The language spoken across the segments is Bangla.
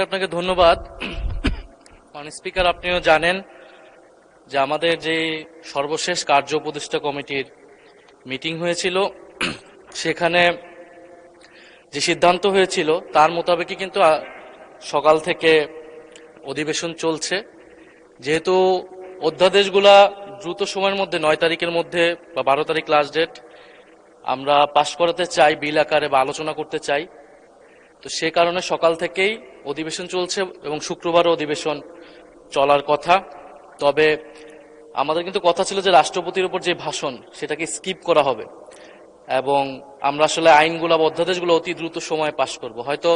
আপনাকে ধন্যবাদ। মাননীয় স্পিকার, আপনিও জানেন যে আমাদের যে সর্বশেষ কার্য উপদেষ্টা কমিটির মিটিং হয়েছিল, সেখানে যে সিদ্ধান্ত হয়েছিল তার মোতাবেকই কিন্তু সকাল থেকে অধিবেশন চলছে। যেহেতু অধ্যাদেশগুলা দ্রুত সময়ের মধ্যে 9 তারিখের মধ্যে বা 12 তারিখ লাস্ট ডেট আমরা পাশ করাতে চাই, বিল আকারে বা আলোচনা করতে চাই, তো সে কারণে সকাল থেকেই অধিবেশন চলছে এবং শুক্রবারও অধিবেশন চলার কথা। তবে আমাদের কিন্তু কথা ছিল যে রাষ্ট্রপতির উপর যে ভাষণ সেটাকে স্কিপ করা হবে এবং আমরা আসলে আইনগুলো বা অধ্যাদেশগুলো অতি দ্রুত সময়ে পাশ করব। হয়তো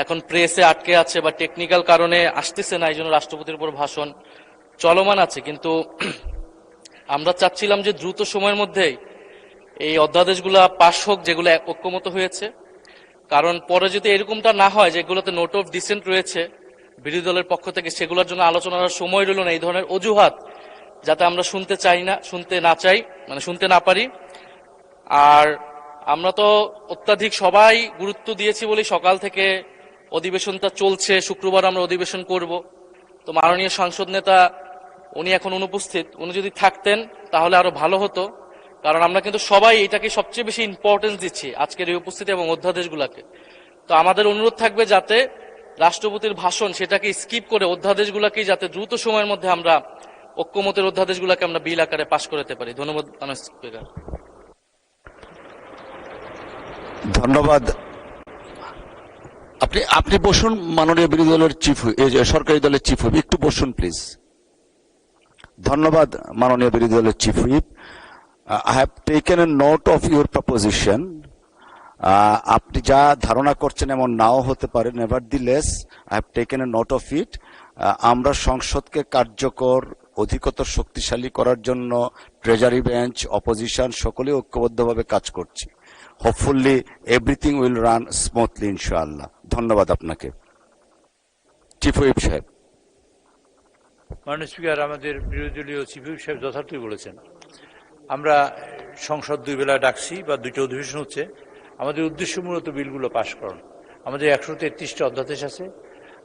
এখন প্রেসে আটকে আছে বা টেকনিক্যাল কারণে আসতেছে না, এই জন্য রাষ্ট্রপতির উপর ভাষণ চলমান আছে, কিন্তু আমরা চাচ্ছিলাম যে দ্রুত সময়ের মধ্যেই এই অধ্যাদেশগুলো পাশ হোক যেগুলো ঐক্যমত হয়েছে। কারণ পরে যদি এরকমটা না হয় যেগুলোতে নোট অফ ডিসেন্ট রয়েছে বিরোধী দলের পক্ষ থেকে, সেগুলোর জন্য আলোচনার সময় রইল না, এই ধরনের অজুহাত যাতে আমরা শুনতে না পারি। আর আমরা তো অত্যাধিক সবাই গুরুত্ব দিয়েছি বলে সকাল থেকে অধিবেশনটা চলছে। শুক্রবার আমরা অধিবেশন করব। তো মাননীয় সংসদ নেতা উনি এখন অনুপস্থিত, উনি যদি থাকতেন তাহলে আরো ভালো হতো, কারণ আমরা কিন্তু সবাই এটাকে সবচেয়ে বেশি ইম্পর্টেন্স দিচ্ছি আজকের এই উপস্থিতি এবং অধ্যাদেশগুলোকে। তো আমাদের অনুরোধ থাকবে যাতে রাষ্ট্রপতির ভাষণ সেটাকে স্কিপ করে অধ্যাদেশগুলোকে যাতে দ্রুত সময়ের মধ্যে আমরা ঐক্যমতের অধ্যাদেশগুলোকে আমরা বিল আকারে পাশ করতে পারি। ধন্যবাদ স্পিকার। ধন্যবাদ। আপনি আপনি বসুন, মাননীয় বিরোধী দলের চিফ, সরকারি দলের চিফ হুইপ, একটু বসুন প্লিজ। ধন্যবাদ মাননীয় বিরোধী দলের chief whip. I have taken a note of your proposition. আপনি যা ধারণা করছেন এমন নাও হতে পারে, nevertheless I have taken a note of it. আমরা সংসদকে কার্যকর অধিকতর শক্তিশালী করার জন্য ট্রেজারি বেঞ্চ, অপোজিশন সকলে ঐক্যবদ্ধভাবে কাজ করছি। Hopefully everything will run smoothly ইনশাআল্লাহ। ধন্যবাদ আপনাকে। চিফ হুইপ সাহেব। মাননীয় স্পিকার, আমাদের বিরোধী দলীয় চিফ হুইপ সাহেব যথার্থই বলেছেন। আমরা সংসদ 2 বেলা ডাকছি বা 2টা অধিবেশন হচ্ছে। আমাদের উদ্দেশ্য মূলত বিলগুলো পাশ করানো। আমাদের 133টা অধ্যাদেশ আছে,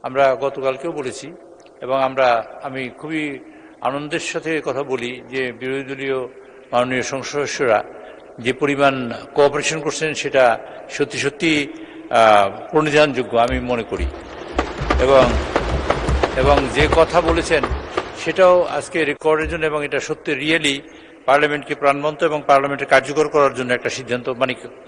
আমরা গতকালকেও বলেছি এবং আমি খুবই আনন্দের সাথে কথা বলি যে বিরোধী দলীয় মাননীয় সংসদ সদস্যরা যে পরিমাণ কোঅপারেশন করছেন সেটা সত্যি সত্যি প্রণিধানযোগ্য আমি মনে করি, এবং যে কথা বলেছেন সেটাও আজকে রেকর্ডের জন্য, এবং এটা সত্যি রিয়েলি পার্লামেন্টকে প্রাণবন্ত এবং পার্লামেন্টে কার্যকর করার জন্য একটা সিদ্ধান্ত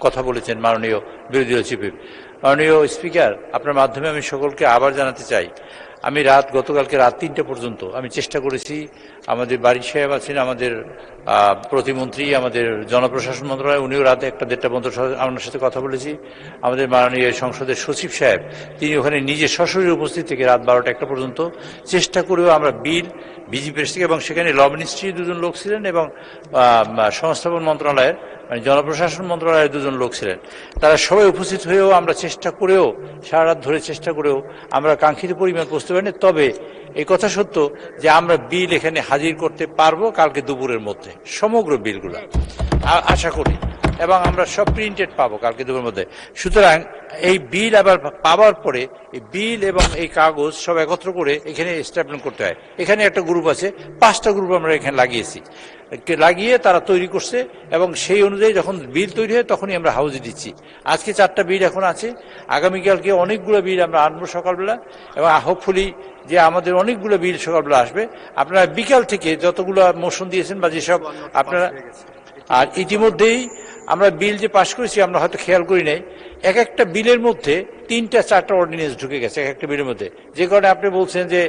কথা বলেছেন মাননীয় বিরোধী দলীয় চিফ হুইপ। মাননীয় স্পিকার, আপনার মাধ্যমে আমি সকলকে আবার জানাতে চাই, আমি গতকালকে রাত 3টা পর্যন্ত আমি চেষ্টা করেছি। আমাদের বারিক সাহেব আছেন, আমাদের প্রতিমন্ত্রী, আমাদের জনপ্রশাসন মন্ত্রণালয়, উনিও রাত 1-1:30 পর্যন্ত আমার সাথে কথা বলেছি। আমাদের মাননীয় সংসদের সচিব সাহেব তিনি ওখানে নিজে সশরীরে উপস্থিত থেকে রাত 12টা-1টা পর্যন্ত চেষ্টা করেও আমরা বিল বিজেপির থেকে, এবং সেখানে ল মিনিস্ট্রির 2জন লোক ছিলেন এবং সংস্থাপন মন্ত্রণালয়ের জনপ্রশাসন মন্ত্রণালয়ের 2জন লোক ছিলেন, তারা সবাই উপস্থিত হয়েও আমরা চেষ্টা করেও সারা রাত ধরে চেষ্টা করেও আমরা কাঙ্ক্ষিত পরিমাণ পৌঁছতে পারিনি। তবে এই কথা সত্য যে আমরা বিল এখানে হাজির করতে পারবো কালকে দুপুরের মধ্যে, সমগ্র বিলগুলো আশা করি, এবং আমরা সব প্রিন্টেড পাবো কালকে দুপুরের মধ্যে। সুতরাং এই বিল আবার পাওয়ার পরে এই বিল এবং এই কাগজ সব একত্র করে এখানে স্ট্যাপলিং করতে হয়। এখানে একটা গ্রুপ আছে, 5টা গ্রুপ আমরা এখানে লাগিয়ে তারা তৈরি করছে, এবং সেই অনুযায়ী যখন বিল তৈরি হয় তখনই আমরা হাউজে দিচ্ছি। আজকে 4টা বিল এখন আছে, আগামীকালকে অনেকগুলো বিল আমরা আনবো সকালবেলা, এবং হোপফুলি যে আমাদের অনেকগুলো বিল সকালবেলা আসবে। আপনারা বিকাল থেকে যতগুলো মোশন দিয়েছেন বা যেসব আপনারা, আর ইতিমধ্যেই আমরা বিল যে পাশ করেছি আমরা হয়তো খেয়াল করি নাই, একটা বিলের মধ্যে 3-4টা অর্ডিন্যান্স ঢুকে গেছে একটা বিলের মধ্যে, যে কারণে আপনি বলছেন যে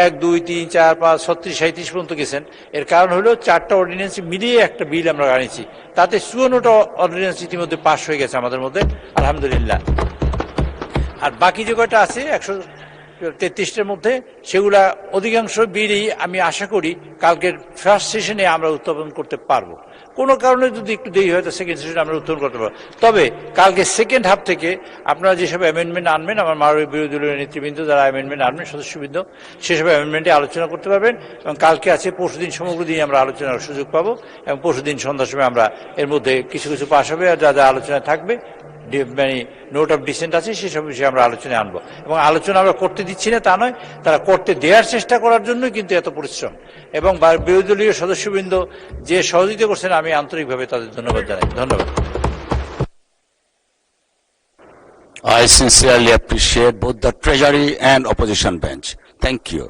1, 2, 3, 4, 5, 36, 37 পর্যন্ত গেছেন। এর কারণ হলো 4টা অর্ডিন্যান্স মিলিয়ে একটা বিল আমরা আনিছি, তাতে 54টা অর্ডিন্যান্স ইতিমধ্যে পাশ হয়ে গেছে আমাদের মধ্যে, আলহামদুলিল্লাহ। আর বাকি যে কয়টা আছে 133টার মধ্যে, সেগুলা অধিকাংশ বিলই আমি আশা করি কালকের ফার্স্ট সেশনে আমরা উত্থাপন করতে পারবো। কোনো কারণে যদি একটু দেরি হয় তো সেকেন্ড সেশনে আমরা উত্থাপন করতে পারবো। তবে কালকে সেকেন্ড হাফ থেকে আপনারা যেসব অ্যামেন্ডমেন্ট আনবেন, আমার মাননীয় বিরোধী দলীয় নেতৃবৃন্দ যারা অ্যামেন্ডমেন্ট আনবেন, সদস্যবৃন্দ, সেসব অ্যামেন্ডমেন্টে আলোচনা করতে পারবেন। এবং কালকে আছে পরশুদিন সমগ্র দিন আমরা আলোচনার সুযোগ পাবো, এবং পরশুদিন সন্ধ্যার সময় আমরা এর মধ্যে কিছু কিছু পাশ হবে, আর যা যা আলোচনা থাকবে মানে নোট অফ ডিসেন্ট আছে সেসব বিষয়ে আমরা আলোচনায় আনবো এবং আলোচনা আমরা করতে দিচ্ছি না তা নয়, তারা করতে দেওয়ার চেষ্টা করার জন্য কিন্তু এত পরিশ্রম এবং বিরোধী দলীয় সদস্যবৃন্দ যে সহযোগিতা করছেন আমি আন্তরিকভাবে তাদের ধন্যবাদ জানাই। ধন্যবাদ। I sincerely appreciate both the Treasury and opposition bench. Thank you.